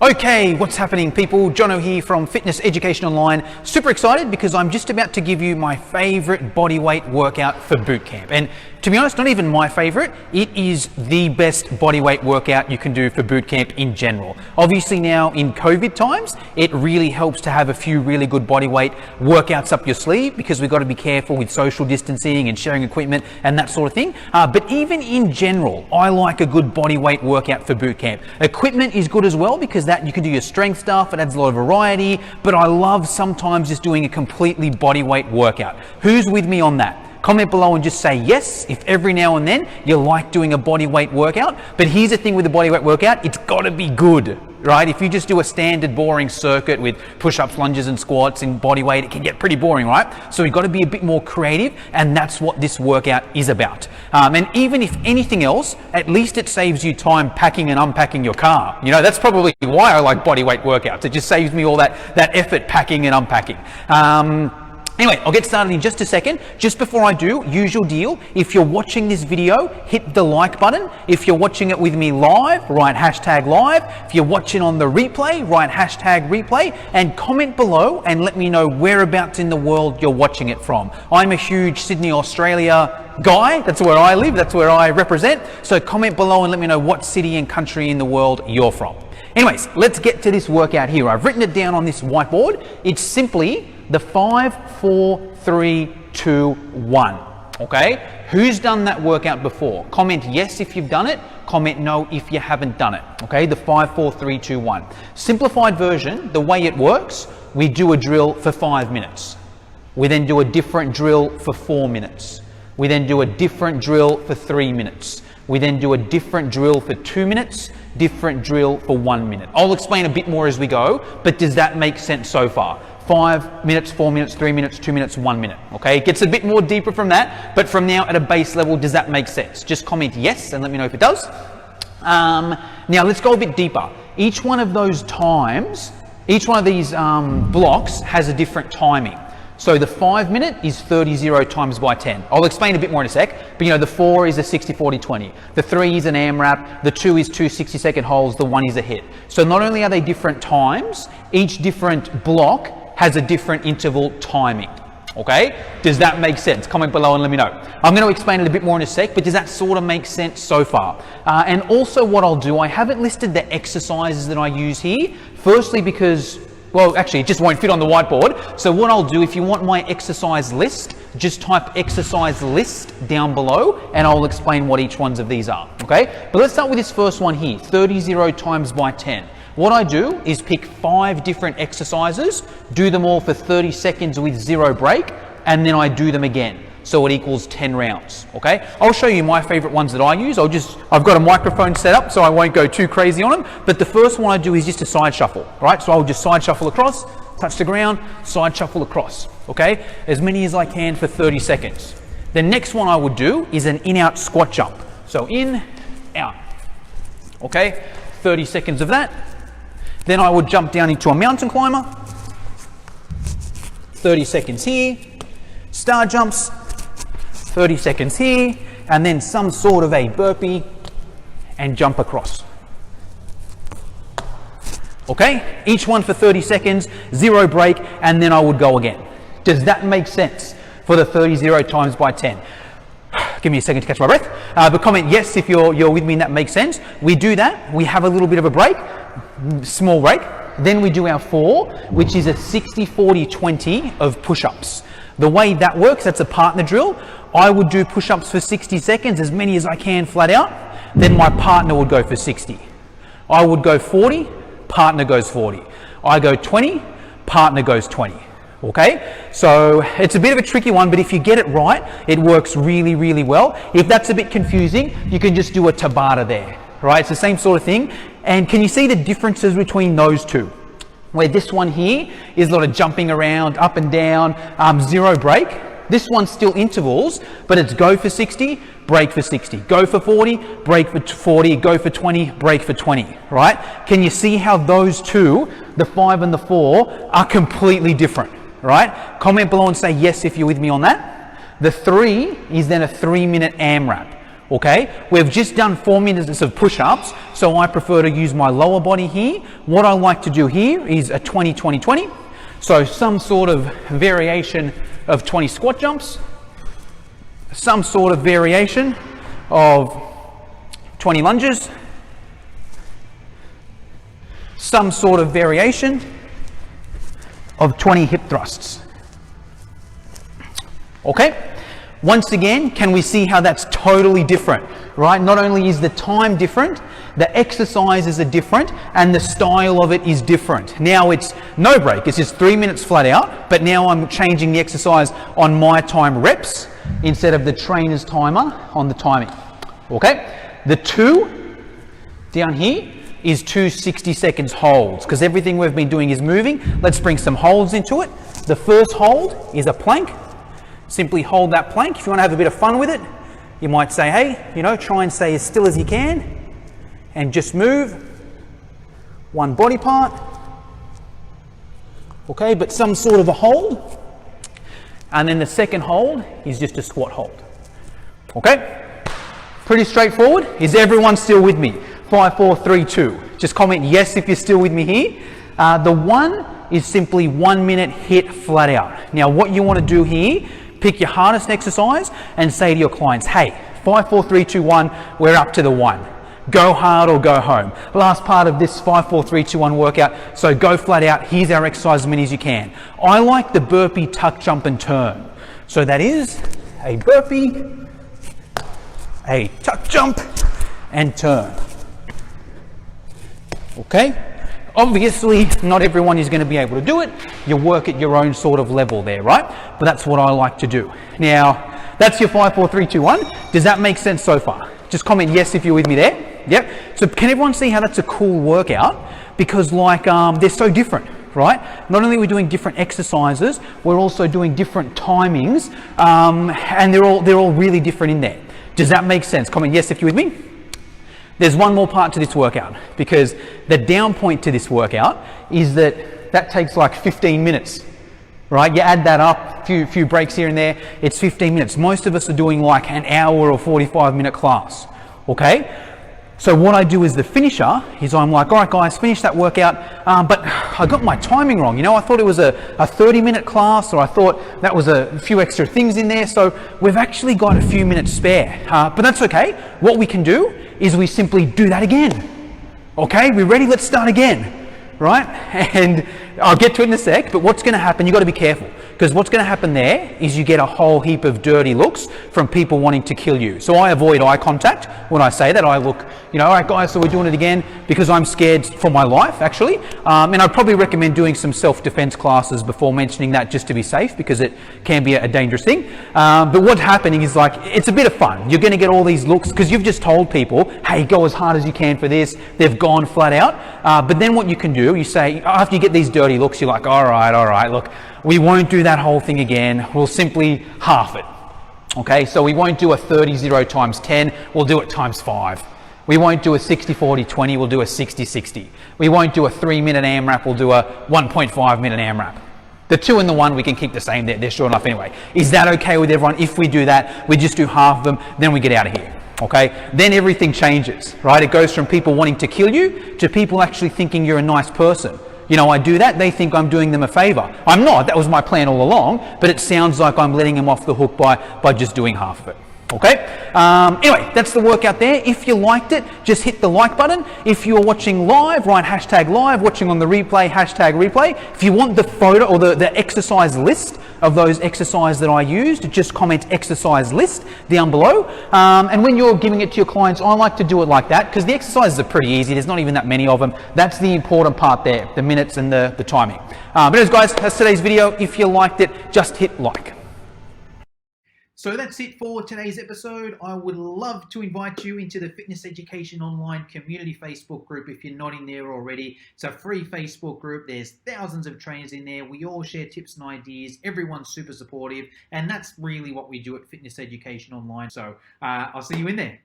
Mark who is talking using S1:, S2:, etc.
S1: Okay, what's happening people? Jono here from Fitness Education Online. Super excited because I'm just about to give you my favorite bodyweight workout for bootcamp. And to be honest, not even my favorite, it is the best bodyweight workout you can do for bootcamp in general. Obviously now in COVID times, it really helps to have a few really good bodyweight workouts up your sleeve because we've got to be careful with social distancing and sharing equipment and that sort of thing. But even in general, I like a good bodyweight workout for bootcamp. Equipment is good as well because that you can do your strength stuff, it adds a lot of variety, but I love sometimes just doing a completely bodyweight workout. Who's with me on that? Comment below and just say yes if every now and then you like doing a bodyweight workout. But here's the thing with the bodyweight workout, it's got to be good, right? If you just do a standard boring circuit with push-ups, lunges and squats and bodyweight, it can get pretty boring, right? So you've got to be a bit more creative, and that's what this workout is about. And even if anything else, at least it saves you time packing and unpacking your car. You know, that's probably why I like bodyweight workouts. It just saves me all that effort packing and unpacking. Anyway, I'll get started in just a second. Just before I do, usual deal, if you're watching this video, hit the like button. If you're watching it with me live, write hashtag live. If you're watching on the replay, write hashtag replay, and comment below and let me know whereabouts in the world you're watching it from. I'm a huge Sydney, Australia guy. That's where I live, that's where I represent. So comment below and let me know what city and country in the world you're from. Anyways, let's get to this workout here. I've written it down on this whiteboard. It's simply the 5, 4, 3, 2, 1. Okay? Who's done that workout before? Comment yes if you've done it. Comment no if you haven't done it. Okay? The 5, 4, 3, 2, 1. Simplified version, the way it works, we do a drill for 5 minutes. We then do a different drill for 4 minutes. We then do a different drill for 3 minutes. We then do a different drill for 2 minutes, different drill for 1 minute. I'll explain a bit more as we go, but does that make sense so far? 5 minutes, 4 minutes, 3 minutes, 2 minutes, 1 minute. Okay, it gets a bit more deeper from that, but from now at a base level, does that make sense? Just comment yes and let me know if it does. Now let's go a bit deeper. Each one of those times, each one of these blocks has a different timing. So the 5 minute is 30 times by 10. I'll explain a bit more in a sec, but you know, the 4 is a 60-40-20. The 3 is an AMRAP, the 2 is 2 60-second holds, the 1 is a hit. So not only are they different times, each different block has a different interval timing. Okay? Does that make sense? Comment below and let me know. I'm going to explain it a bit more in a sec, but does that sort of make sense so far? And also what I'll do, I haven't listed the exercises that I use here. Firstly, because well, actually, it just won't fit on the whiteboard. So what I'll do, if you want my exercise list, just type exercise list down below and I'll explain what each ones of these are, okay? But let's start with this first one here, 30 times by 10. What I do is pick 5 different exercises, do them all for 30 seconds with 0 break, and then I do them again. So it equals 10 rounds, okay? I'll show you my favorite ones that I use. I've got a microphone set up so I won't go too crazy on them, but the first one I do is just a side shuffle, right? So I'll just side shuffle across, touch the ground, side shuffle across, okay? As many as I can for 30 seconds. The next one I would do is an in-out squat jump. So in, out, okay? 30 seconds of that. Then I would jump down into a mountain climber. 30 seconds here. Star jumps. 30 seconds here, and then some sort of a burpee and jump across. Okay, each one for 30 seconds, 0 break, and then I would go again. Does that make sense for the 30 times by 10? Give me a second to catch my breath. But comment yes if you're with me and that makes sense. We do that, we have a little bit of a break, small break, then we do our 4, which is a 60-40-20 of push-ups. The way that works, that's a partner drill. I would do push-ups for 60 seconds, as many as I can flat out. Then my partner would go for 60. I would go 40, partner goes 40. I go 20, partner goes 20. Okay? So it's a bit of a tricky one, but if you get it right, it works really, really well. If that's a bit confusing, you can just do a Tabata there, right? It's the same sort of thing. And can you see the differences between those two? Where this one here is a lot of jumping around, up and down, 0 break. This one's still intervals, but it's go for 60, break for 60. Go for 40, break for 40, go for 20, break for 20, right? Can you see how those two, the 5 and the 4, are completely different, right? Comment below and say yes if you're with me on that. The 3 is then a 3-minute AMRAP. Okay, we've just done 4 minutes of push-ups, so I prefer to use my lower body here. What I like to do here is a 20-20-20. So some sort of variation of 20 squat jumps, some sort of variation of 20 lunges, some sort of variation of 20 hip thrusts. Okay? Once again, can we see how that's totally different, right? Not only is the time different, the exercises are different, and the style of it is different. Now it's no break, it's just 3 minutes flat out, but now I'm changing the exercise on my time reps instead of the trainer's timer on the timing. Okay? The 2 down here is 2 60 seconds holds, because everything we've been doing is moving. Let's bring some holds into it. The first hold is a plank. Simply hold that plank. If you want to have a bit of fun with it, you might say, hey, you know, try and stay as still as you can and just move one body part. Okay, but some sort of a hold. And then the second hold is just a squat hold. Okay, pretty straightforward. Is everyone still with me? 5, 4, 3, 2. Just comment yes if you're still with me here. The 1 is simply 1 minute hit flat out. Now what you want to do here, pick your hardest exercise and say to your clients, hey, 5, 4, 3, 2, 1, we're up to the 1. Go hard or go home. Last part of this 5, 4, 3, 2, 1 workout, so go flat out. Here's our exercise as many as you can. I like the burpee, tuck, jump and turn. So that is a burpee, a tuck, jump and turn. Okay? Obviously, not everyone is going to be able to do it. You work at your own sort of level there, right? But that's what I like to do. Now, that's your 5, 4, 3, 2, 1. Does that make sense so far? Just comment yes if you're with me there. Yep. So can everyone see how that's a cool workout? Because like, they're so different, right? Not only are we doing different exercises, we're also doing different timings, and they're all really different in there. Does that make sense? Comment yes if you're with me. There's one more part to this workout, because the down point to this workout is that takes like 15 minutes, right? You add that up, few breaks here and there, it's 15 minutes. Most of us are doing like an hour or 45-minute class, okay? So what I do as the finisher is I'm like, all right guys, finish that workout, but I got my timing wrong. You know, I thought it was a 30-minute class, or I thought that was a few extra things in there. So we've actually got a few minutes spare, but that's okay. What we can do is we simply do that again. Okay, we ready? Let's start again, right? And I'll get to it in a sec, but what's going to happen, you've got to be careful, because what's going to happen there is you get a whole heap of dirty looks from people wanting to kill you. So I avoid eye contact when I say that. I look, you know, all right guys, so we're doing it again, because I'm scared for my life actually. And I'd probably recommend doing some self-defense classes before mentioning that, just to be safe, because it can be a dangerous thing. But what's happening is, like, it's a bit of fun. You're going to get all these looks because you've just told people, hey, go as hard as you can for this. They've gone flat out. But then what you can do, you say, after you get these dirty looks, you're like, all right, look, we won't do that whole thing again. We'll simply half it. Okay, so we won't do a 30-0 times 10. We'll do it times 5. We won't do a 60-40-20. We'll do a 60-60. We won't do a 3-minute AMRAP. We'll do a 1.5-minute AMRAP. The 2 and the 1 we can keep the same. They're short enough anyway. Is that okay with everyone? If we do that, we just do half of them, then we get out of here. Okay, then everything changes, right? It goes from people wanting to kill you to people actually thinking you're a nice person. You know, I do that, they think I'm doing them a favor. I'm not, that was my plan all along, but it sounds like I'm letting them off the hook by just doing half of it. Okay, anyway, that's the workout there. If you liked it, just hit the like button. If you're watching live, write hashtag live. Watching on the replay, hashtag replay. If you want the photo or the exercise list of those exercises that I used, just comment exercise list down below. And when you're giving it to your clients, I like to do it like that, because the exercises are pretty easy. There's not even that many of them. That's the important part there, the minutes and the timing. But anyways guys, that's today's video. If you liked it, just hit like. So that's it for today's episode. I would love to invite you into the Fitness Education Online community Facebook group if you're not in there already. It's a free Facebook group. There's thousands of trainers in there. We all share tips and ideas. Everyone's super supportive. And that's really what we do at Fitness Education Online. So I'll see you in there.